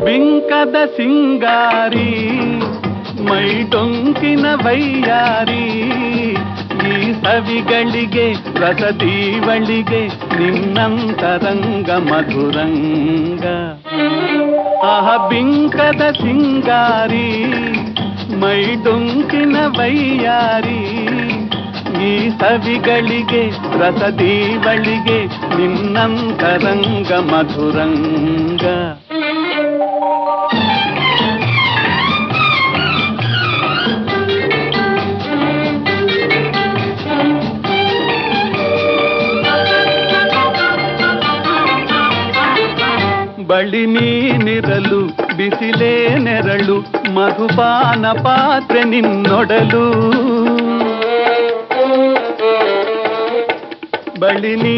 ಬಿಂಕದ ಸಿಂಗಾರಿ ಮೈಟೊಂಕಿನ ವೈಯಾರಿ ಈ ಸವಿಗಳಿಗೆ ರಸದೀವಳಿಗೆ ನಿನ್ನಂತರಂಗ ಮಧುರಂಗ ಆಹ ಬಿಂಕದ ಸಿಂಗಾರಿ ಮೈಟೊಂಕಿನ ವೈಯಾರಿ ಈ ಸವಿಗಳಿಗೆ ರಸದೀವಳಿಗೆ ನಿನ್ನಂತರಂಗ ಮಧುರಂಗ ಬಳಿ ನೀನಿರಲು ಬಿಸಿಲೇ ನೆರಳು ಮಧುಪಾನ ಪಾತ್ರೆ ನಿನ್ನೊಡಲು ಬಳಿ